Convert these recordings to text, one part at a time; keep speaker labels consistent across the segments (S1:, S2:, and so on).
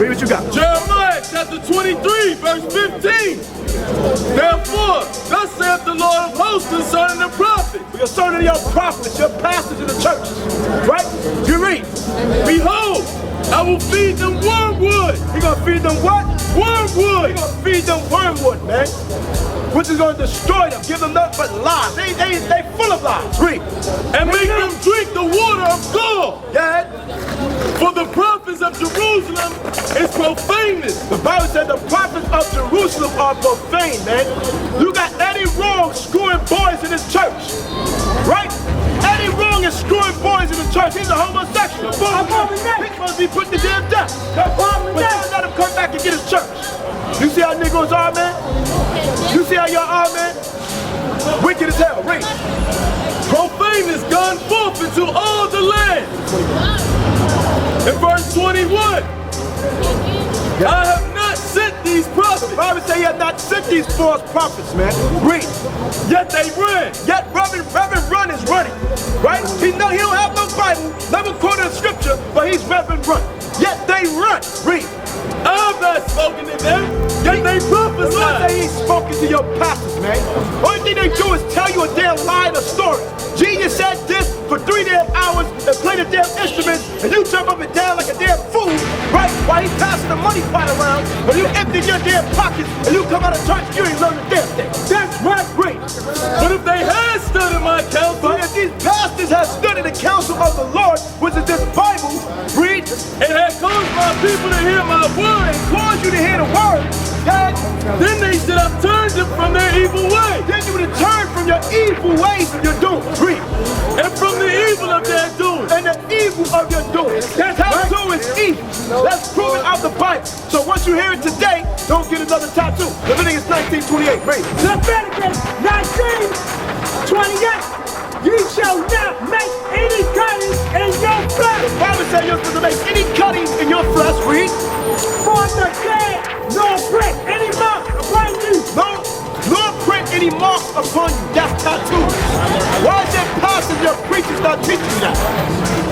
S1: Read what you got.
S2: Jeremiah chapter 23, verse 15. Therefore, thus saith the Lord of hosts concerning the prophet.
S1: Concerning your prophets, your pastors in the churches. Right? You read.
S2: Behold, I will feed them wormwood.
S1: He gonna feed them what?
S2: Wormwood.
S1: He gonna feed them wormwood, man. Which is gonna destroy them, give them nothing but lies. They full of lies. Read.
S2: And make them drink the water of gall.
S1: Yeah.
S2: For the prophets of Jerusalem is profaneness.
S1: The Bible said the prophets of Jerusalem are profane, man. You got Eddie Wrong screwing boys in his church. Right? Eddie Wrong is screwing boys in the church. He's a homosexual. He's supposed to be put to damn death. But don't let him come back and get his church. You see how Negroes are, man? You see how y'all are, man? Wicked as hell. Read.
S2: Profaneness gone forth into all the land. In verse 21, I have not sent these prophets.
S1: The Bible says he had not sent these false prophets, man. Read.
S2: Yet they ran.
S1: Yet Reverend Run is running. Right? He don't have no Bible, never quoted a scripture, but he's Reverend Run. Yet they run. Read.
S2: I've not spoken to them, yet they prophesy.
S1: The Lord say he's spoken to your pastors, man. Only thing they do is tell you a damn lie and a story. Jesus said this for 3 damn hours and play the damn instruments, and you jump up and down like a damn fool, right? While he's passing the money pot around, and you empty your damn pockets, and you come out of church, you ain't learn a damn thing. That's right, great.
S2: But if they had stood in my counsel,
S1: But if these pastors had stood in the counsel of the Lord, which is this Bible, read,
S2: and had caused my people to hear my word,
S1: and caused you to hear the word, God,
S2: then they should have turned them from their evil way,
S1: then you would have turned from your evil ways of your doing. Read.
S2: and from the evil of their doing.
S1: And the evil of your doing. That's how tattoo is evil. That's proven out the Bible. So once you hear it today, don't get another tattoo. Leviticus 19:28. Read.
S3: Leviticus 19:28. You shall not make any cuttings in your flesh.
S1: The Bible says you're supposed to make any cuttings in your flesh. Read.
S3: For the dead, nor prick any mark upon you.
S1: Nor print any marks upon you. That's tattoos. Why is your pastors, your preachers not teaching you that?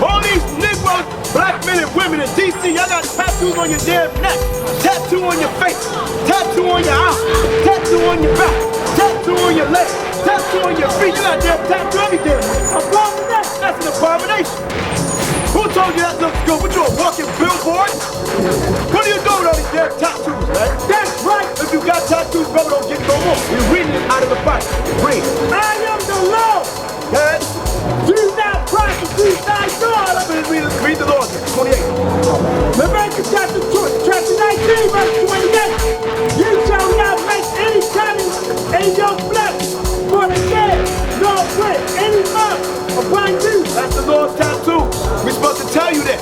S1: All these Negroes, black men and women in DC, y'all got tattoos on your damn neck, tattoo on your face, tattoo on your eye, tattoo on your back, tattoo on your leg, tattoo on your feet. You got damn tattoo every damn way. Abomination. That's an abomination. Who told you that looks good? What, you a walking billboard? What are you doing with all these damn tattoos, man? That's right. If you got tattoos, brother, don't get no more. You're reading it out of the Bible. Read.
S3: I am the Lord.
S1: Okay?
S3: Do not prosecute thy God.
S1: Read the Lord. 28.
S3: Leviticus chapter 19, verse 28. You shall not make any cuttings in your flesh for the dead, nor print any mark upon you.
S1: That's the Lord's tattoo. We're supposed to tell you this.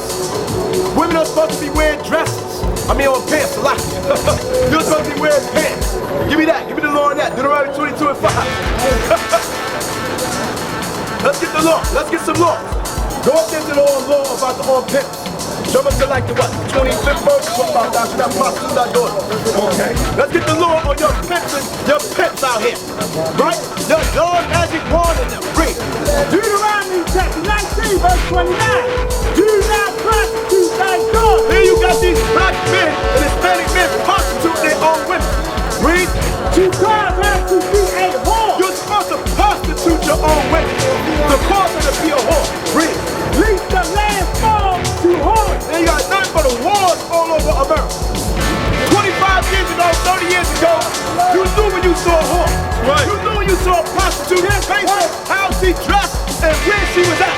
S1: Women are supposed to be wearing dresses. I mean, on pants a lot. You're supposed to be wearing pants. Give me that. Give me the Lord that. Deuteronomy 22 and 5. Let's get the law. Let's get some law. Go up into the old law about the old pimps. Show us to like the what? 25th verse. What about that? Should I prostitute that daughter? Okay. Let's get the law on your pimps out here. Right? Your dog magic wand in them. Read.
S3: Deuteronomy chapter 19, verse 29. Do not prostitute thy God.
S1: Here you got these black men and Hispanic men prostituting their own women. Read.
S3: To cause her to be a whore.
S1: You're supposed to prostitute your own women. To cause her to be a whore. Read.
S3: Least the land fall to whores.
S1: And you got nothing but wars all over America. 25 years ago, 30 years ago, you knew when you saw a whore.
S2: Right.
S1: You knew when you saw a prostitute based on how she dressed and where she was at.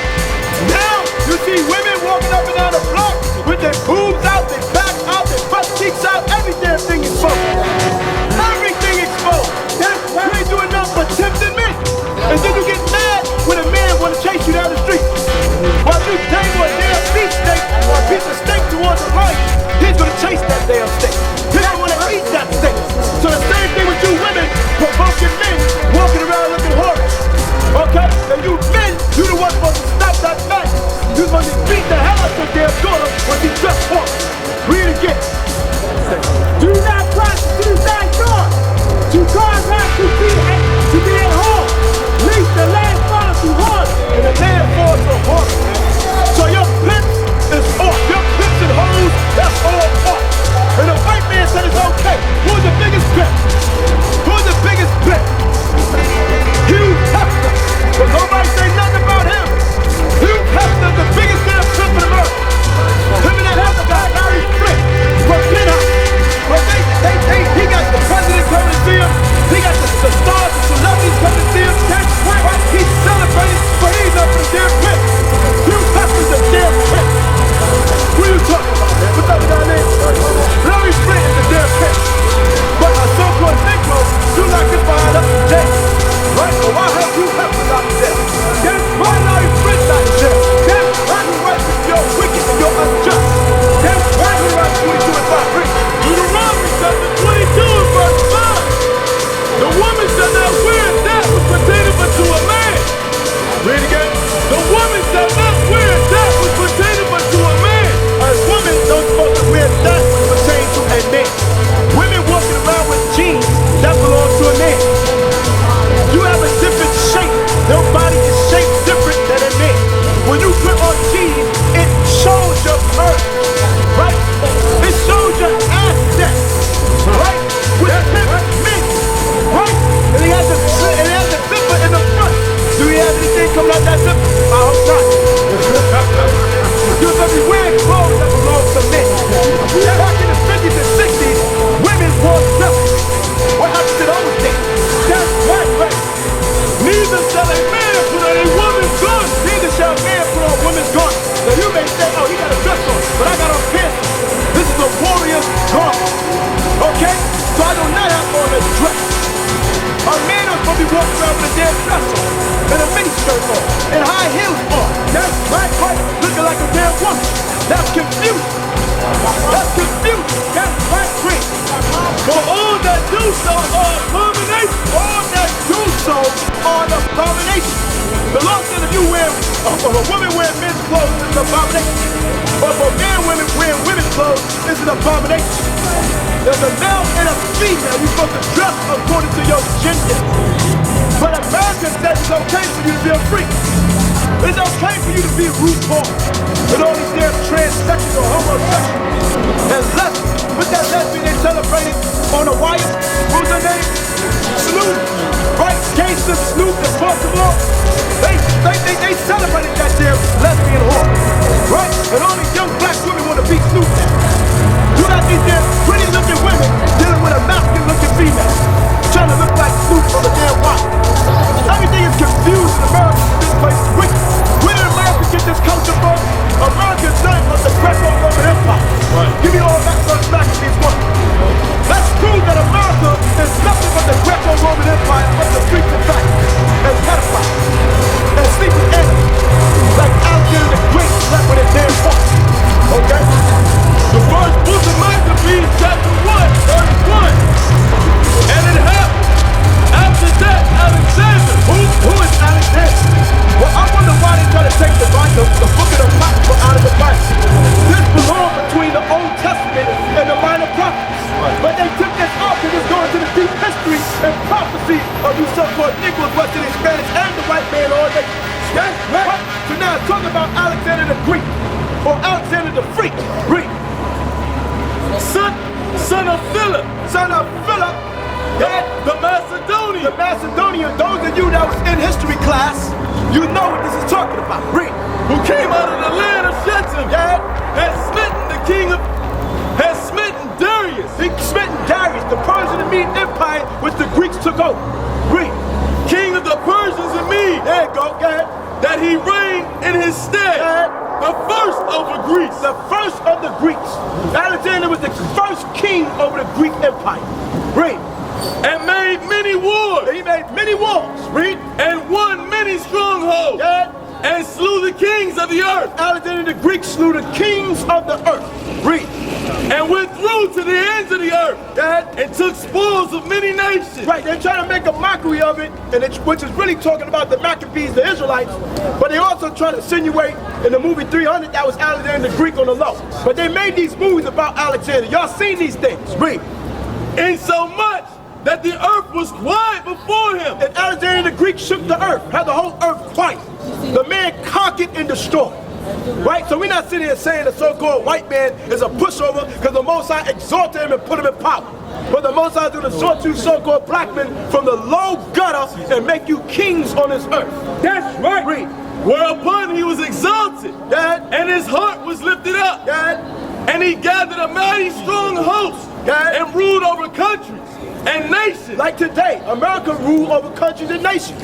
S1: Now, you see women walking up and down the block with their boobs out, their back out, their butt cheeks out, every damn thing exposed. Everything exposed. That's why you ain't doing nothing but tempting men. And then you get mad when a man want to chase you down the street. While you tangle a damn beef steak or a piece of steak towards a light, he's going to chase that damn steak. He's going to want to eat that steak. So the same thing with you women provoking men walking around looking horrible. Okay? And you men, you the ones supposed to stop that fact. You're supposed to beat the hell out your damn daughter when she just horrible. Read it again.
S3: Do not prostitute
S2: so are abomination.
S1: All that do so are an abomination. The Lord said if you wear, if a woman wear men's clothes, it's an abomination. But for men, women wearing women's clothes, it's an abomination. There's a male and a female. You're supposed to dress according to your gender. But America says it's okay for you to be a freak. It's okay for you to be RuPaul. With all these damn transsexual or homosexuals and lesbians. With that lesbian they celebrated on the wire. What was her name? Snoop. Right? Gangsta Snoop and Baltimore. They celebrated that damn lesbian whore. Right? And all these young black women want to be Snoop now. You got these damn pretty looking women dealing with a masculine looking female. Trying to look like Snoop on the damn wire. Everything is confused in America. This place is wicked. Where did America get this culture from? America's nothing but the Greco-Roman Empire. Right. Give me all that stuff back to these women. Let's prove that America is nothing but the Greco-Roman Empire of the freaks and facts and pedophiles and sleeping animals like Alexander the Great slept with his damn foot. Okay?
S2: The first book of Maccabees, chapter 1, verse 1. And it happened after that, Alexander.
S1: Who is Alexander? Well, I wonder why they try to take the Bible, the book of the Apocrypha out of the Bible. This belonged between the Old Testament and the Minor Prophets. But they took this out because it's going to the deep history and prophecy of you so-called Negroes, Western and Spanish, and the white man all day. Yes, right? So now it's talking about Alexander the Greek, or Alexander the Freak. Greek.
S2: Son of Philip.
S1: Son of Philip.
S2: The Macedonian.
S1: The Macedonian, those of you that was in history class, you know what this is talking about. Read.
S2: Who came out of the land of Shechem.
S1: Yeah.
S2: Had smitten the king of, had smitten Darius.
S1: He smitten Darius, the Persian and Mede Empire, which the Greeks took over. Read.
S2: King of the Persians and Medes.
S1: There you go,
S2: that he reigned in his stead. The first over Greece.
S1: The first of the Greeks. Alexander was the first king over the Greek Empire. Read.
S2: And made many wars.
S1: He made many wars. Read.
S2: And won many strongholds. And slew the kings of the earth.
S1: Alexander the Greek slew the kings of the earth. Read.
S2: And went through to the ends of the earth. And took spoils of many nations.
S1: Right, they're trying to make a mockery of it, which is really talking about the Maccabees, the Israelites, but they also try to insinuate in the movie 300 that was Alexander the Greek on the low. But they made these movies about Alexander. Y'all seen these things. Read.
S2: In so much that the earth was quiet before him.
S1: And Alexander the Greek shook the earth, had the whole earth quiet. The man conquered and destroyed. Right? So we're not sitting here saying the so-called white man is a pushover because the Most High exalted him and put him in power. But the Most High is going to exalt you so-called black men from the low gutter and make you kings on this earth.
S2: That's right.
S1: Read.
S2: Whereupon he was exalted, and his heart was lifted up, and he gathered a mighty strong host, and ruled over countries and nations.
S1: Like today, America rule over countries and nations,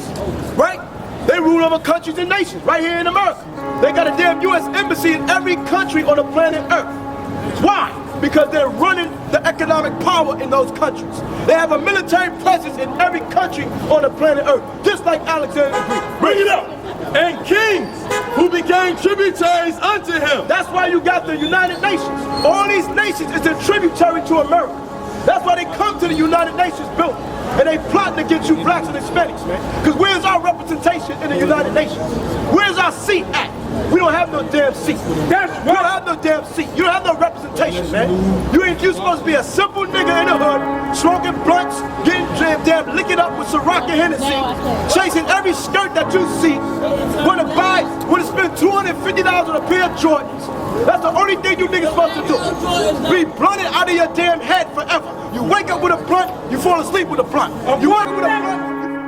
S1: right? They rule over countries and nations right here in America. They got a damn U.S. embassy in every country on the planet Earth. Why? Because they're running the economic power in those countries. They have a military presence in every country on the planet Earth, just like Alexander the Greek.
S2: Bring it up. And kings who became tributaries unto him.
S1: That's why you got the United Nations. All these nations is a tributary to America. That's why they come to the United Nations building. And they plotting against you blacks and Hispanics, man. Because where's our representation in the United Nations? Where's our seat at? We don't have no damn seat. That's right. You don't have no damn seat. You don't have no representation, man. You supposed to be a simple nigga in the hood, smoking blunts, getting damn licking up with Ciroc and Hennessy, chasing every skirt that you see, want to spend $250 on a pair of Jordans. That's the only thing you niggas supposed to do. Be blunted out of your damn head forever. You wake up with a blunt, you fall asleep with a blunt. You wake up with a blunt,